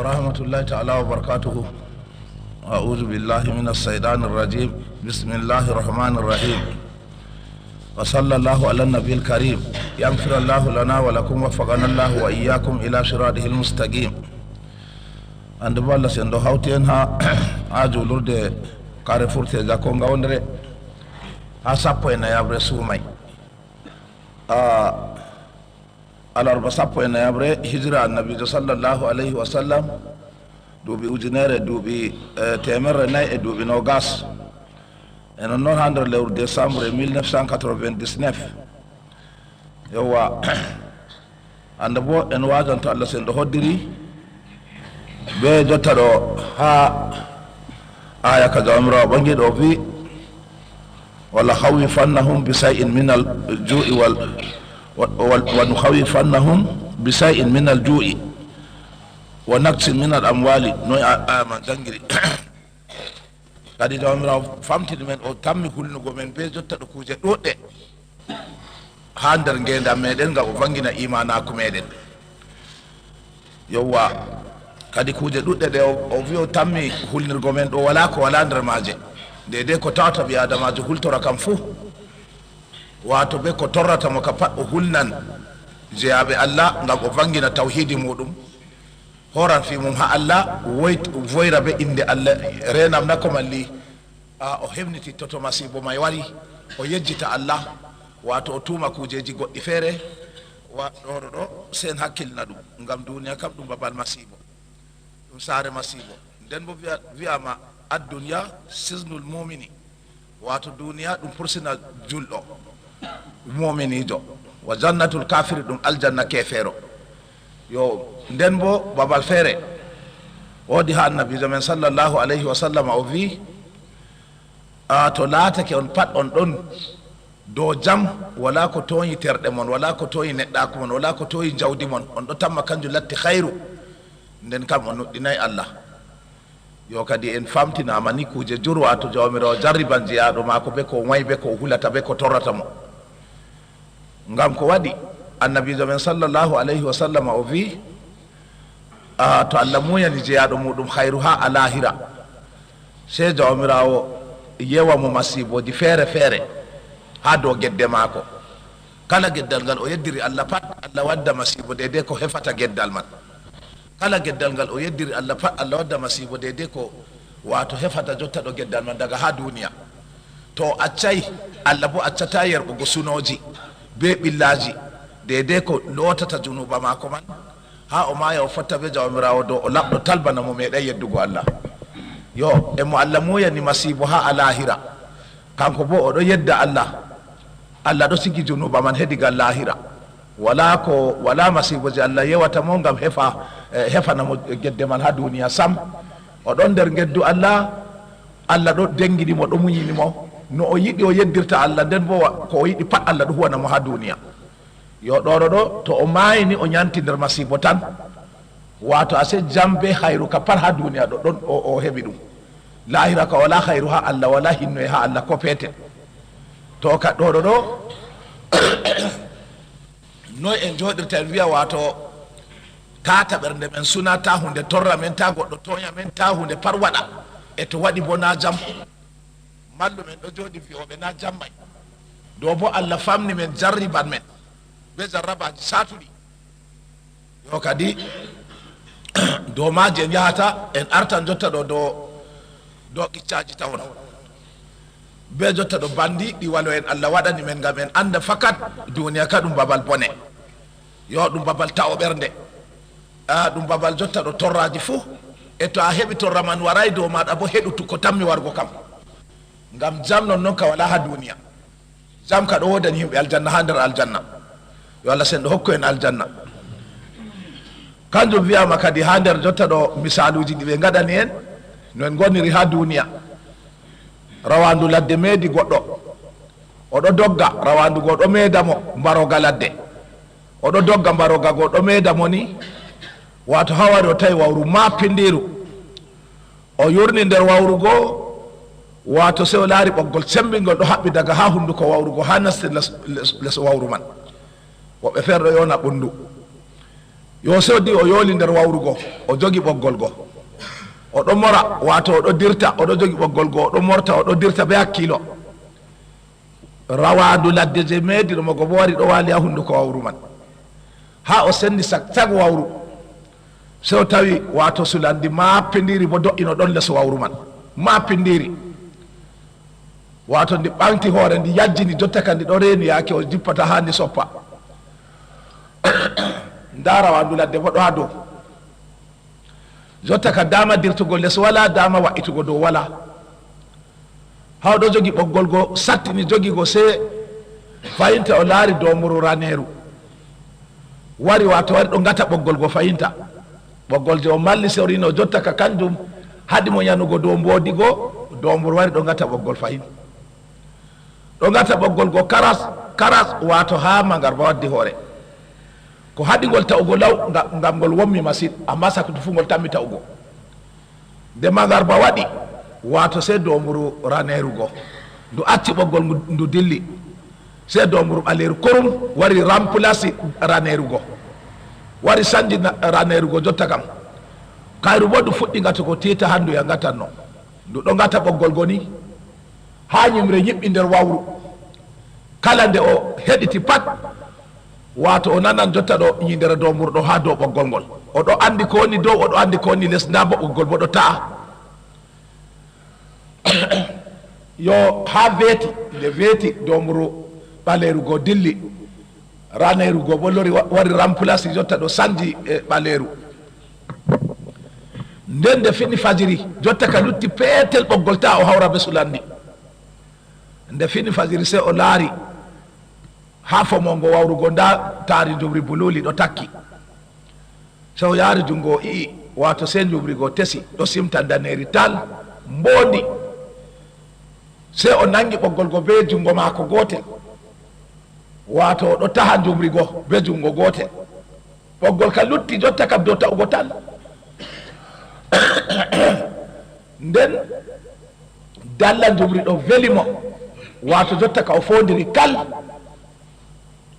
ورحمة الله تعالى وبركاته. أعوذ بالله من الشيطان الرجيم. بسم الله الرحمن الرحيم. وصلى الله على النبي الكريم. يغفر الله لنا ولكم وفقنا الله وإياكم إلى صراطه المستقيم. عند بالله سندو هاوتينها أجو لورد كارفور تيجا كونغا وندري أسابوين يا برسومي alarba sappo en yabre hijra annabi sallallahu alayhi wa sallam duuɓi ujunere duuɓi temerre nayyi e duuɓi nogas e non noon ha nder lewru décembre 1999 yowa anda bo en wajanto allah sen ɗo hoddiri be jotta ɗo ha aya ka jawmirawo ɓangi ɗo wi wala khawifannahum bi shay'in min al ju'i ونخوفنهم بشيء من الجوع ونقص من الأموال نوي آمان جنجري kadi jawmirawo famtini men o tammi hulnugo men be jotta ɗo kuje ɗuɗɗe ha nder ngedam meɗen ngam o vangina imanaku meɗen yowwa kadi kuje ɗuɗɗe ɗe o wi o tammi hulnirgo men ɗo wala ko wala nder maje dede ko tawata ɓi adamajo hultora kam fuu wato be ko torrata mo ka pat o hulnan jeyaɓe allah ngam o vangina tawhidi muɗum horan fi mum ha allah voyra be inde allah renam na ko malli o hemniti toto masibo may wari o yejjita allah wato o tuma kujeji goɗɗi feere waɗoɗo ɗo sen hakkilna ɗum ngam duniya kam ɗum babal masibo ɗum saare masibo nden bo wiyama adduniya sisnul mumini wato duniya ɗum pursina julɗo muminijo wa jannatul kafiri ɗum aljanna kefeero yo nden bo babal feere woodi ha annabijo men sallllahu alayhi wa sallam o wi to laatake on pat on ɗon dow jam wala ko toyi terɗe mon wala ko toyi neɗɗaku mon wala ko toyi jawdi mon on ɗo tamma kanjum latti hayru nden kam on nuɗɗinayi allah yo kadi en famtinama ni kuje jurwa to jawmirawo jarriban jeyaɗo mako be ko wayi be ko hulata be ko torrata mo ngam ko waɗi annabijo men sallllahu alayhi wa sallam o wi to allah muyani jeyaɗo muɗum hayru ha alahira se jawmirawo yewa mo masiboji feere feere ha dow guedde maako kala gueddal ngal o yeddiri allah pat allah wadda masibo dede ko hefata gueddal man kala gueddal ngal o yeddiri allah pat allah wadda masibo dede ko wato hefata jotta ɗo gueddal man daga ha duniya to accayi allah bo accata yerɓugo sunoji be ɓillaji dede ko lotata junuba mako man ha o maya o fotta be jawmirawo dow o laɓɗo talbana mo meeɗa yeddugo allah yo emo allah muyani masibo ha alahira kanko bo oɗo yedda allah ɗo sigi junuba man hedigal lahira wala masiboji allah yewata mo ngam hefanamo guedde man ha duniya sam oɗon nder gueddu allah ɗo dengginimo ɗo muñinimo no o yiɗi o yeddirta allah nden bo ko o yiɗi pat allah ɗo huwanamo ha duniya yo ɗoɗo ɗo to o mayini o ñanti nder masibo tan wato ase jambe hayru ka pat ha duniya ɗo ɗon o heɓi ɗum lahira ka wala hayru ha allah wala hinnoye ha allah ko peetel to ka ɗoɗo ɗo noy en joɗirta en wiya wato tata ɓernde men suna ta hunde torra men ta goɗɗo toña men ta hunde par waɗa e to waɗi bo na jam mallu men ɗo jooɗi fiyoɓe na jammay dow bo allah famni men jarriban men be jarrabaji satuɗi yo kadi dow maji en yahata en artan jotta ɗo dow qiccaji tawno be jotta ɗo bandi ɗi walo en allah waɗani men ngam en anda fakat duniya ka ɗum babal bone yo ɗum babal tawo ɓernde ɗum babal jotta ɗo torraji fuu e to a heɓi torra man waray dow maɗa bo heɗutu ko tammi wargo kam ngam jam noon ka wala ha duniya jam ka ɗo wodani yimɓe aljanna ha nder aljanna yo allah sen ɗo hokku en aljanna kanjum wiyama kadi ha nder jotta ɗo misaluji ɗi ɓe gaɗani en no en goniri ha duniya rawandu ladde meedi goɗɗo oɗo dogga rawandu go ɗo meedamo mbaroga ladde oɗo dogga mbaroga go ɗo meedamo ni wato ha wari o tawi wawru mapindiru o yurni nder wawru go wato se o laari ɓoggol sembingol ɗo haɓɓi daga ha hunduko wawru go ha nasti les wawru man woɓɓe feere ɗo yona ɓundu yo sodi o yooli nder wawrugo o jogi ɓoggol go oɗo mora wato oɗo dirta oɗo jogi ɓoggol go oɗo morta oɗo dirta be hakkilo rawandu ladde je meediɗomo go bo wari ɗo waali ha hunduko wawru man ha o sendi sag wawru so o tawi wato sulandi mappindiri bo do'ino ɗon leso wawru man mappindiri wato ndi ɓanti hoore ndi yajjini jotta ka ndi ɗo reeni yaake o jippata ha ndi soppa nda rawandu ladde bo ɗo ha dow jotta ka dama dirtugo les wala dama wa'itugo dow wala ha oɗo jogi ɓoggol go sattini jogi go se fayinta o laari domuru raneru wari wato wari ɗo gata ɓoggol go fayinta ɓoggol je o malli sewrino jotta ka kanjum haɗi mo yanugo dow mboodi go domuru wari ɗo gata ɓoggol fayin ɗo gata ɓoggol go karas wato ha magarba waddi hoore ko haɗigol ta'ugo law ngam ngol wommi masine amma sakutu fu ngol tammi ta'ugo nde magarba waɗi wato se domuru raneru go ndu acci ɓoggol ndu dilli se domuru ɓaleru korum wari remplace raneru go wari sanji raneru go jotta kam kayru bo ndu fuɗɗi gata ko tita handu ya gatanno ndu ɗo gata ɓoggol go ni ha ñimre ñiɓɓi nder wawru kala nde o heɗiti pat wato o nanan jotta ɗo ñindere domuru ɗo ha dow ɓoggol ngol oɗo andi ko woni dow oɗo andi ko woni less nda bo ɓoggol bo ɗo ta'a yo ha weeti nde weeti domuru ɓaleru go dilli raneru go bo lori wari remplace jotta ɗo sanji e ɓaleru nden nde fini fajiri jotta ka lutti peetel ɓoggol ta o hawra be sulandi nde fini fajiri se o laari ha fomongo wawrugo nda taari jumri bululi ɗo takki so o yaari jungo o ii wato se jumri go tesi ɗo simta daneri tal mbondi se o nangi ɓoggol go be jungo maako gotel wato ɗo taha jumri go be jungo gotel ɓoggol ka lutti jotta kam dow ta'ugo tan nden dalla jumri ɗo welimo wato jotta ka o fondiri kal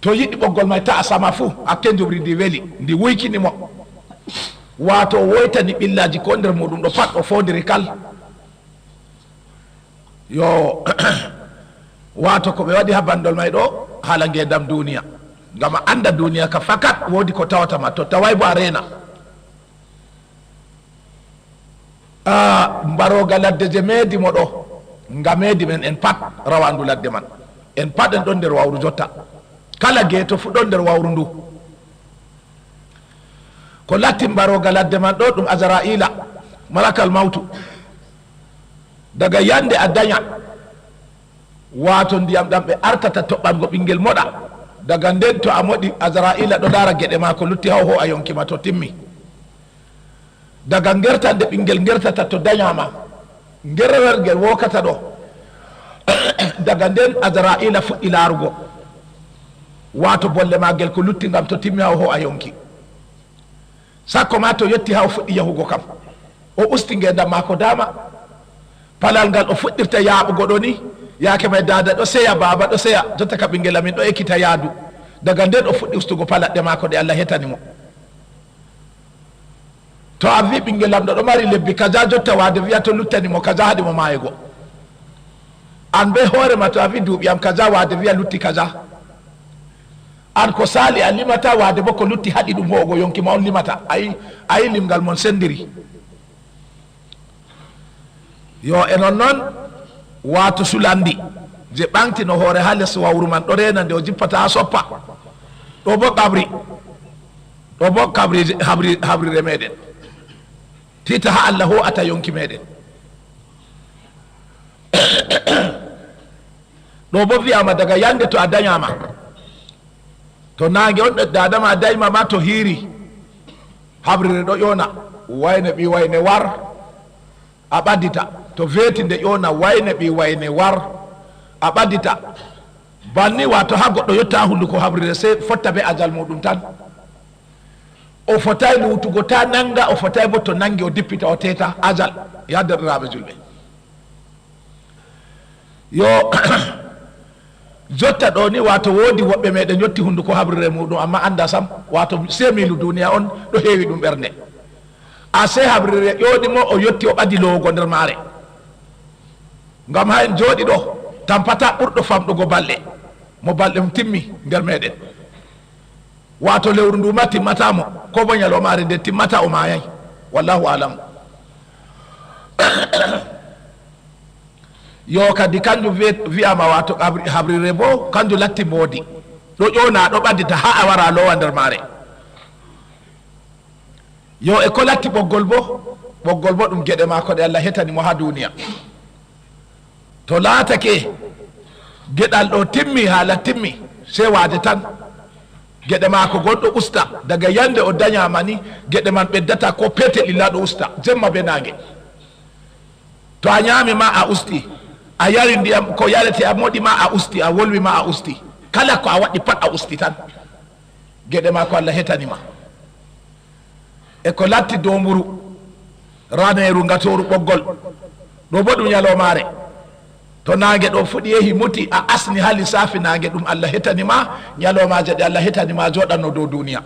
to yiɗi ɓoggol may ta'a sama fuu hakke jumri ndi weli ndi wuykinimo wato o woytani ɓillaji ko nder muɗum ɗo pat o fondiri kal yo wato ko ɓe waɗi ha bandol may ɗo haala ngendam duniya ngam a anda duniya ka fakat wodi ko tawatama to taway bo a reena mbaroga ladde je meedi mo ɗo nga meedi men en pat rawandu ladde man en pat en ɗon nder wawru jotta kala geeto fu ɗon nder wawru ndu ko latti mbaroga ladde man ɗo ɗum azraila malakal mawtu daga yande a daña wato ndiyam ɗam ɓe artata toɓɓango ɓinguel moɗa daga nden to a moɗi azraila ɗo dara gueɗe ma ko lutti haw ho a yonkima to timmi daga gertande ɓinguel gertata to dañama gerewel ngel wokata ɗo daga nden azraila fuɗɗi laarugo wato bolle ma gel ko lutti gam to timmi haw ho a yonki sakko ma to yetti haw fuɗɗi yahugo kam o usti ngendam ma ko dama palal ngal o fuɗɗirta yaaɓugo ɗo ni yaake may dada ɗo seya baba ɗo seya jotta ka ɓinguel amin ɗo ekkita yaadu daga nden o fuɗɗi ustugo palaɗɗe mako ɗe Allah hetanimo to a wi ɓinguel am ɗo mari lebbi kaja jotta wade wiya to luttanimo kaja haɗimo mayego an be hoorema to a wi duuɓi am kaja wade wiya lutti kaja an ko sali a limata wade bo ko lutti haɗi ɗum hogo yonkima on limata ayi limgal mon sendiri yo enon noon wato sulandi je ɓantino hoore ha less wawru man ɗo rena nde o jippata ha soppa ɗo bo kabrije habrire meɗen tita ha Allah ho ata yonki meɗen ɗo bo wiyama daga yande to a dañama to nangue on dadama a dayma ma to hiiri habrire ɗo ƴona wayne ɓi wayne war a ɓaddita to weeti nde ƴona wayne ɓi wayne war a ɓaddita banni wato ha goɗɗo yetta hunduko habrire se fotta be ajal muɗum tan o fotay lutugo ta nanga o fotay bo to nangi o dippita o teta ajal yadderɗiraɓe julɓe yo jotta ɗo ni wato woodi woɓɓe meɗen yotti hunduko habrire muɗum amma anda sam wato semilu duniya on ɗo heewi ɗum ɓernde a se habrire ƴooɗimo o yetti o ɓadi lowgo nder maare ngam ha en jooɗi ɗo tampata ɓurɗo famɗugo balɗe mo balɗe mo timmi nder meɗen wato lewru nduma timmatamo ko bo ñalowmaare nde timmata o mayay wallahu alam yo kadi kanjum wiyama wato habrire bo kanjum latti moodi ɗo ƴona ɗo ɓaddita ha a wara lowa nder maare yo e ko latti ɓoggol bo ɗum gueɗe mako ɗe Allah hetani mo ha duniya to laatake gueɗal ɗo timmi haala timmi se waade tan gueɗe mako gonɗo usta daga yande o dañama ni gueɗe man ɓeddata ko petel illa ɗo usta jemma be nangue to a ñaami ma a usti a yari ndiyam ko yarete a moɗi ma a usti a wolwi ma a usti kala ko a waɗi pat a usti tan gueɗe ma ko Allah hetanima e ko latti domuru raneru ngatoru ɓoggol ɗo bo ɗum ñalowmaare to nangue ɗo fuɗi yehi muti a asni ha lissafi nangue ɗum Allah hetanima ñalowmaje ɗe Allah hetanima joɗanno dow duniya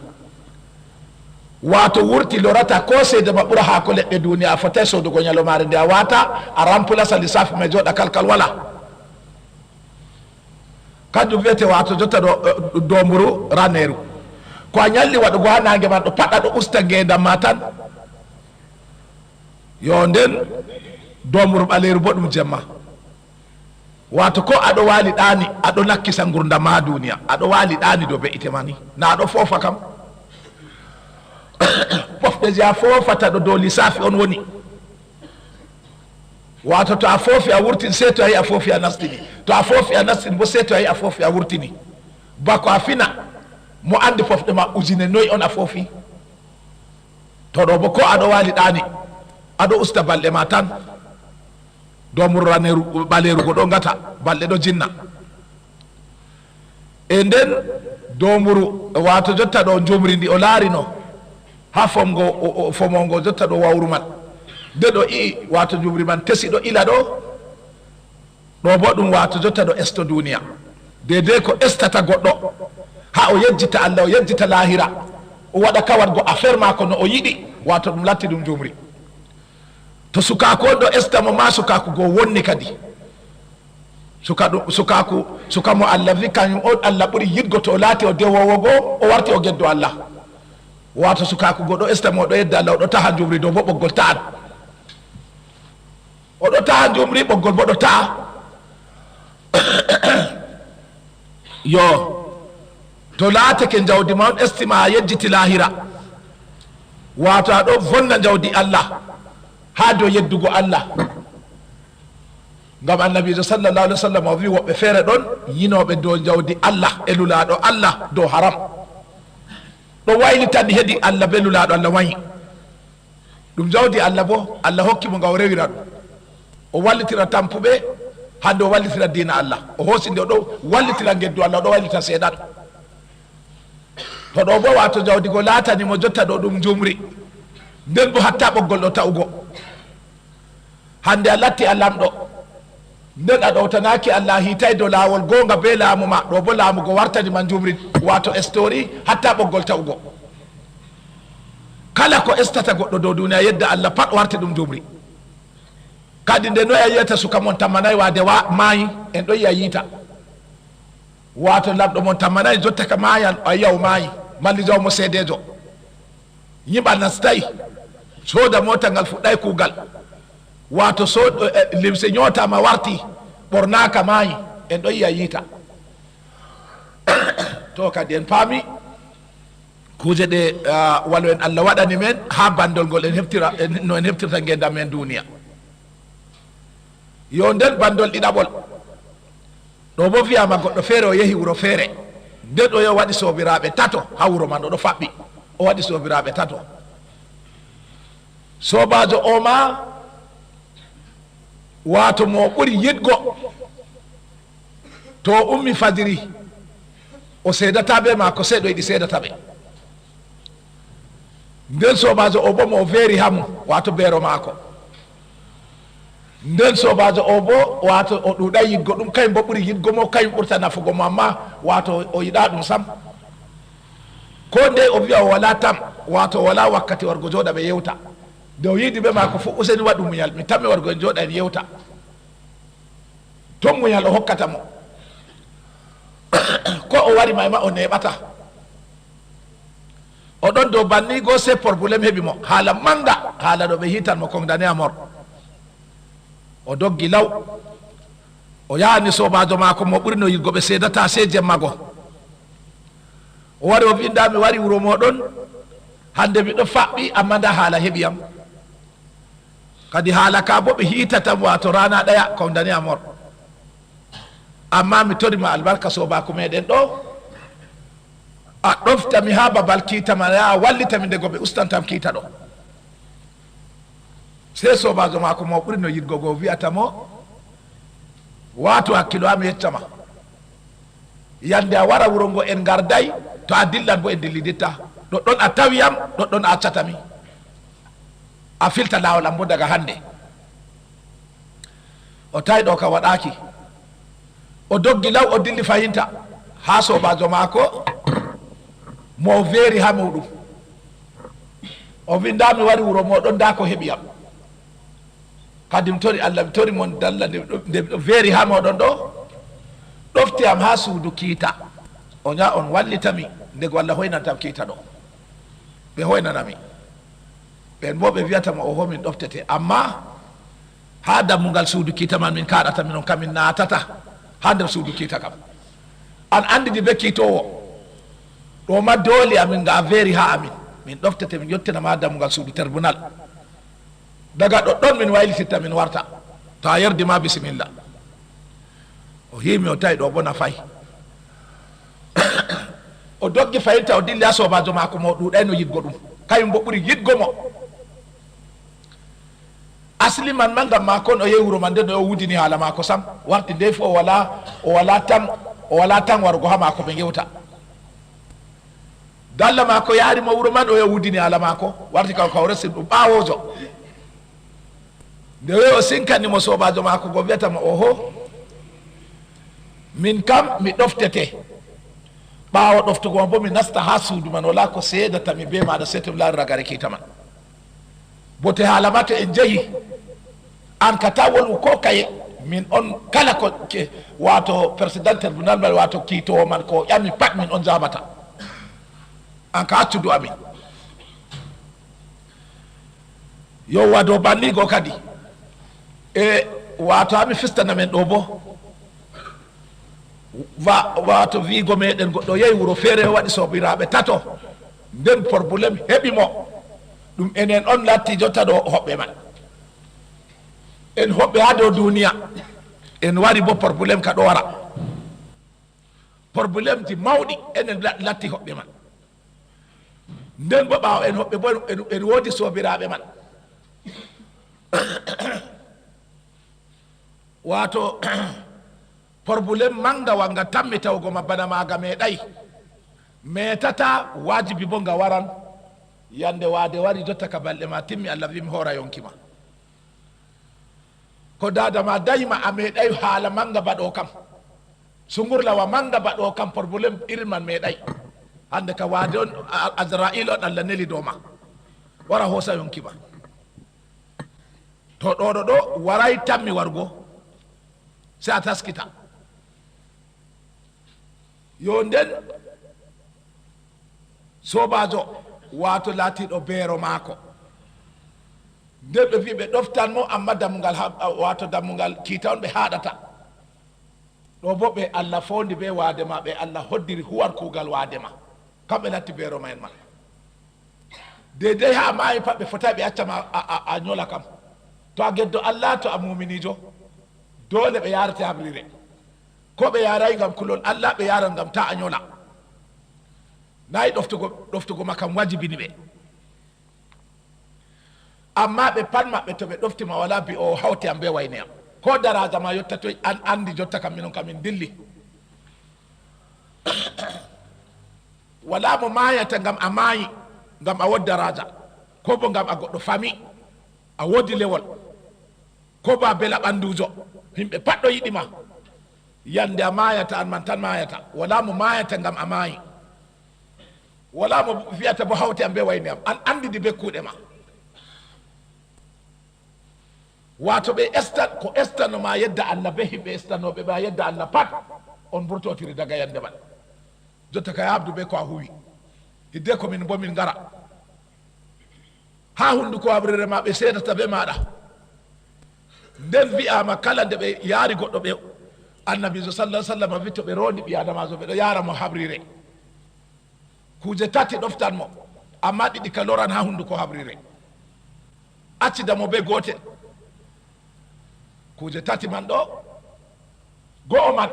wato wurti lorata ko seydema ɓuura ha ko leɗɗe duniya a fotay sodugo ñalowmaare nde a wata a remplasa lissafi mai joɗa kalkal wala kanjum wiyete wato jotta ɗo domuru raneru ko a ñalli waɗugo ha nangue man ɗo paɗɗa ɗo usta ngendam ma tan yo nden domuru ɓaleru bo ɗum jemma wato ko aɗo wali ɗani aɗo nakkisa gurdam ma duniya aɗo wali ɗani do be'ite mani na aɗo foofa kam pofɗe je a fofata ɗo dow lissafi on woni wato to a foofi a wurtini se to a yi a foofi a nastini to a foofi a nastini bo se to a yi a foofi a wurtini bako a fina mo andi fofɗe ma ujune noyi on a foofi to ɗo bo ko aɗo wali ɗani aɗo usta balɗe ma tan domuru raneru ɓalerugo ɗo gata balɗe ɗo jinna e nden domuru wato jotta ɗo jumri ndi o laarino ha fomongo jotta ɗo wawru man nde ɗo ii wato jumri man tesi ɗo ila ɗo bo ɗum wato jotta ɗo esto duniya dede ko estata goɗɗo ha o yejjita Allah o yejjita lahira o waɗa kawargo affaire mako no o yiɗi wato ɗum latti ɗum jumri to sukaku on ɗo estamo ma sukaku go wonni kadi suka mo Allah wi kañum on Allah ɓuuri yidgo to o laati o dewowo go o warti o geddo Allah wato sukaku go ɗo estamo o ɗo yedda Allah oɗo taha jumri dow bo ɓoggol ta'an oɗo taha jumri ɓoggol bo ɗo ta'a yo to laatake jawdi ma on estima a yejjiti lahira wato aɗo vonna jawdi Allah ha dow yeddugo Allah ngam annabijo sallallahu alih wa sallam o wi woɓɓe feere ɗon yinoɓe dow jawdi Allah e lulaɗo Allah dow haram ɗo waylitani heedi Allah be lulaɗo Allah wayi ɗum jawdi Allah bo Allah hokkimo nga o rewira ɗum o wallitira tampuɓe hande o wallitira dina Allah o hoosinde o ɗo wallitira geddu Allah o ɗo wallita seeɗan to ɗo bo wato jawdi go laatanimo jotta ɗo ɗum jumri nden bo hatta ɓoggol ɗo ta'ugo hande a latti a lamɗo nden a ɗowtanaki Allah hitay dow laawol gonga be laamu ma ɗo bo laamugo wartani man jumri wato estori hatta ɓoggol ta'ugo kala ko estata goɗɗo dow duniya yedda Allah pat warti ɗum jumri kadi nde noyi a yiyata suka mon tammanayi wade maayi en ɗo yiya yiita wato lamɗo mon tammanayi jotta ka maayan a yiya o maayi malli jawmo seedejo yimɓa nastayi sooda mota ngal fuɗɗay kuugal wato limse ñootama warti ɓornaka maayi en ɗo yiya yiita to kadi en paami kuje ɗe walo en Allah waɗani men ha bandol ngol en heftira no en heftirta ngendam men duniya yo nden bandol ɗiɗaɓol ɗo bo wiyama goɗɗo feere o yehi wuro feere nden ɗo yo waɗi sobiraɓe tato ha wuro man oɗo faɓɓi o waɗi sobiraɓe tato sobajo o ma wato mo ɓuri yiɗgo to ummi fajiri o seedataɓe ma ko seeɗo yiɗi seedataɓe nden sobajo o bo mo veeri hamu wato beero maako nden sobajo o bo wato o ɗuɗa yidgo ɗum kañ bo ɓuuri yidgo mo kañ ɓurta nafugo mo amma wato o yiɗa ɗum sam ko nde o wiya o wala tam wato wala wakkati wargo jooɗa ɓe yewta nde o yiidi ɓe mako fo useni waɗu muñal mi tammi wargo en jooɗa en yewta ton muñal o hokkata mo ko o wari mayma o neɓata o ɗon dow banni go se probléme heeɓi mo haala manga haala ɗo ɓe hitan mo kongdane a mor o doggi law o yahani sobajo mako mo ɓurno yidgo ɓe seedata se jemmago o wari o winda mi wari wuro moɗon hande miɗo faɓɓi amma nda haala heeɓiyam kadi haala ka bo ɓe hitatam wato rana ɗaya kongdane a mor amma mi torima albarka sobako meɗen ɗo a ɗoftami ha babal kiitama ya wallitami ndego ɓe ustantam kiita ɗo se sobajo mako mo ɓurino yidgo go wiyatamo wato hakkilo ami yeccama yande a wara wuro ngo en garday to a dillan bo en dilliditta ɗoɗɗon a tawiyam ɗoɗɗon a accatami a filta lawol am bo daga hande o tawi ɗo ka waɗaki o doggi law o dilli fayinta ha sobajo mako mo weeri ha muɗum o winda mi wari wuro moɗon da ko heeɓiyam kadi mi tori allah mi tori mon dalla nde weeri ha moɗon ɗo ɗoftiyam ha suudu kiita o ña on wallitami ndego allah hoynantam kiita ɗo ɓe hoynanami ɓen bo ɓe wiyatama o ho min ɗoftete amma ha dammugal suudu kiita man min kaɗata minon kamin natata ha nder suudu kiita kam an andidi be kiitowo ɗo ma doole amin nga weeri ha amin min ɗoftete min yettinama ha dammugal suudu tribunal daga ɗoɗɗon min waylititta min warta to a yerdima bisimilla o himi o tawi ɗo bona fayi o doggi fayinta o dilli ha sobajo mako mo ɗuɗayno yidgo ɗum kañum bo ɓuuri yidgo mo asli man ma gam ma kon o yehi wuro man nden o wudini haala mako sam warti nde fo o wala tan wargo ha mako ɓe gewta dalla mako yaarimo wuro man o yo wudini haala mako warti kanko o resi ɗum ɓawojo nde wi o sinkanimo sobajo mako go wiyatama oho min kam mi ɗoftete ɓawo ɗoftugo bo mi nasta ha suudu man wala ko seedatami be maɗa setom laari ragare kiita man bote haala ma to en jeehi an kata wolwu ko kaye min on kala ko wato président tribunal mal wato kiitowo man ko ƴami pat min on jabata an ka accudu amin yo wado bannigo kadi e wato ami fistana men ɗo bo wato wiigo meɗen goɗɗo yehi wuro feere waɗi sobiraɓe tato nden probléme heeɓi mo ɗum enen on latti jotta ɗo hoɓɓe man en hoɓɓe ha dow duniya en wari bo probléme ka ɗo wara probléme ji mawɗi enen latti hoɓɓe man nden bo ɓawo en hoɓɓe bo en woodi sobiraɓe man wato probléme manga wanga tammi tawgo ma bana maga meeɗay metata wajibi bo nga waran yande waade wari jotta ka balɗe ma timmi allah wimi hoora yonkima ko dadama dayima a meeɗay haala manga baɗo kam sungurlawa manga baɗo kam probléme irin man meeɗay hande ka waade on azrail on allah neli dow ma wara hoosa yonkima to ɗoɗo ɗo waray tammi wargo se a taskita yo nden sobajo wato laatiɗo beero maako nden ɓe wi ɓe ɗoftanmo amma dammugal wato dammugal kiita on ɓe haɗata ɗo bo ɓe allah fondi be waadema ɓe allah hoddiri huwar kuugal waadema kamɓe latti beero ma en ma dedei ha maayi pat ɓe fota ɓe accama a ñola kam to a geddo allah to a muminijo dole ɓe yarate habrire ko ɓe yaray gam kulol allah ɓe yaran gam ta a ñola nayi ɗoftugo ma kam wajibini ɓe amma ɓe pat maɓɓe to ɓe ɗoftima wala bi o hawti am be wayne am ko daraja ma yotta to an andi jotta kam minon kamin dilli wala mo mayata gam a maayi gam a wodi daraja ko bo gam a goɗɗo fami a wodi lewol ko ba bela ɓandujo yimɓe patɗo yiɗima yande a mayata an man tan mayata wala mo mayata ngam a maayi wala mo wiyata bo hawti am be wayni am an andidi be kuuɗe ma wato ɓe ko estanoma yedda Allah be himɓe estanoɓe ɓe yedda Allah pat on burtotiri daga yande man jotta kay habdu be ko a huwi hidde ko min bo min ngara ha hunduko habrire ma ɓe seedata be maɗa nden wiyama kala nde ɓe yaari goɗɗo ɓe annabijo sallah sallam wi to ɓe rondi ɓi adamajo ɓeɗo yara mo habrire kuje tati ɗoftan mo amma ɗiɗi ka loran ha hunduko habrire accidamo be gotel kuje tati man ɗo go'o man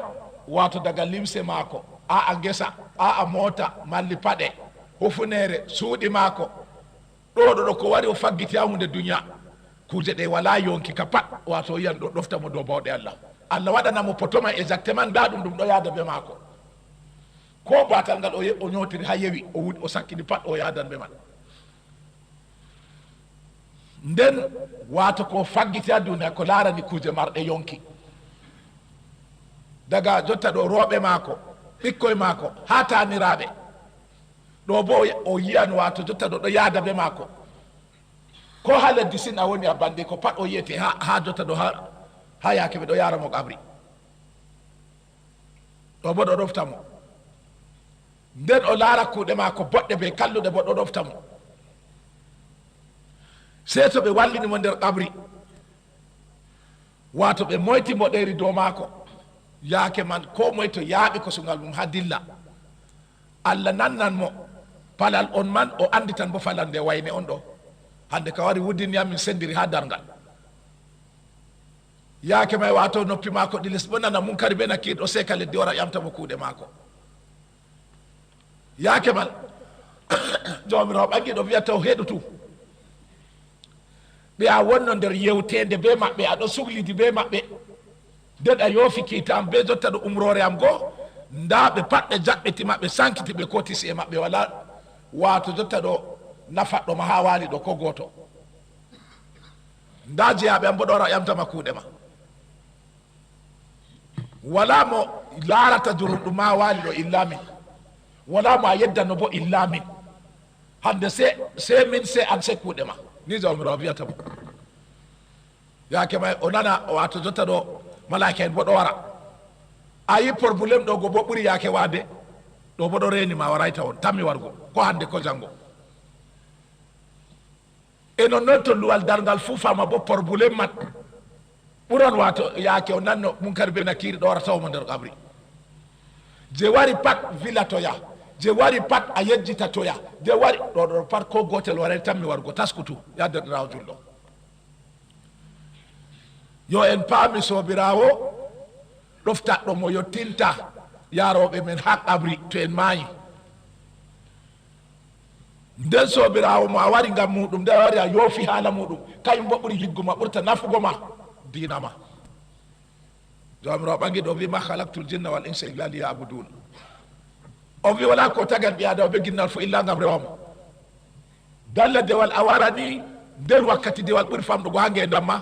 wato daga limse maako a gesa a mota malli paɗe hufunere suuɗi maako ɗo ko wari o faggiti ha hunde duniya kuje ɗe wala yonki ka pat wato yiyan ɗo ɗoftamo dow bawɗe Allah Allah waɗanamo potoma exactement nda ɗum ɗo yaada be maako ko batal ngal o ñotiri ha yewi o sakkini pat o yadan be man nden wato ko faggiti ha duniya ko larani kuje marɗe yonki daga jotta ɗo rooɓe maako ɓikkoye maako ha taniraɓe ɗo bo o yiyan wato jotta ɗo yaada be maako ko ha leddi sin a woni a bandi ko pat o yiyete ha jotta ɗo ha yake ɓe ɗo yaramo qabri ɗo bo ɗo ɗoftamo nden o laara kuuɗe maako boɗɗe ɓe kalluɗe bo ɗo ɗoftamo sey to ɓe wallinimo nder qabri wato ɓe moytimo ɗeri dow maako yaake man ko moye to yaaɓi kosungal mum ha dilla Allah nannan mo palal on man o andi tan bo falal nde wayne on ɗo hande ka wari wuddiniyam min sendiri ha dargal yaake may wato noppi maako ɗiles bo nana munkari be nakkiɗ o seka leddi wara ƴamtamo kuuɗe maako yaake man jomirawo ɓangi ɗo wiyata o heɗutu ɓe a wonno nder yewtede be maɓɓe aɗo suhlidi be maɓɓe nden a yoofi kiita am be jotta ɗo umrore am goo nda ɓe pat ɓe jaɓɓetima ɓe sankiti ɓe kotisi e maɓɓe wala wato jotta ɗo nafatɗo ma ha waali ɗo ko goto nda jeyaɓe am bo ɗo wara ƴamtama kuuɗe ma wala mo laarata jurumɗum ma waali ɗo illa min wala mo a yeddano bo illa min hande se min se an se kuuɗe ma ni jawmirawo wiyata mo yaake may o nana wato jotta ɗo malaka en bo ɗo wara a yi probléme ɗo go bo ɓuuri yaake waade ɗo bo ɗo renima warayta on tammi wargo ko hande ko janggo e non noon to luwal dargal fuu fama bo probléme man ɓuron wato yaake o nanno munkar be nakiri ɗo warata omo nder qabri je wari pat villa toya je wari pat a yejjita toya je wari ɗo pat ko gotel waray tammi wargo taskutu yaderɗirawo julɗo yo en paami sobirawo ɗoftatɗo mo yottinta yaroɓe men ha qabri to en maayi nden sobirawo mo a wari ngam muɗum nde wari a yoofi haala muɗum kañum bo ɓuuri higguma ɓurta nafugo ma dinama jomirawo ɓangi ɗo wi ma halaktul jinna wal insa illa liyabudun o wi wala ko tagan ɓi adama ɓe ginnal fo illa ngam rewamo dalla dewal a warani nder wakkati dewal ɓuuri famɗugo ha ngendam ma